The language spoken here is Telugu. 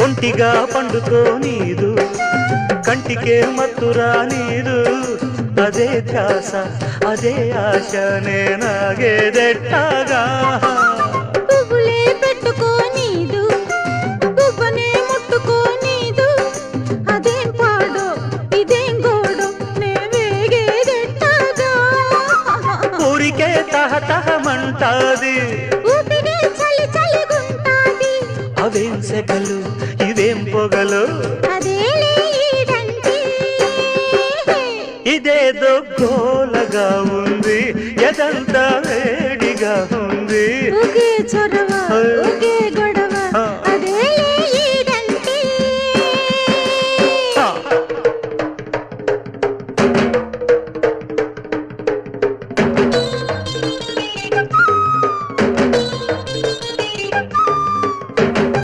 ఒంటిగా పండుకో నీదు కంటికే మత్తురా నీదు అదే ధ్యాస అదే ఆశ నేనాగేదెట్టాగా పువ్వులే పెట్టుకో నీదు పువ్వనే ముట్టుకో నీదు అదేం పాడో ఇదేం గోడో నే వేగేదెట్టాగా ఊరికే తహతహమంటాది ఊపిరే చలి చలిగుంటాది అవేం సెగలు ఇవేం పొగలు అదేలే ఈడంటి ఇదేదో గోలగా ఉంది ఎదంతా వేడిగా ఉంది ఒకే చొరవ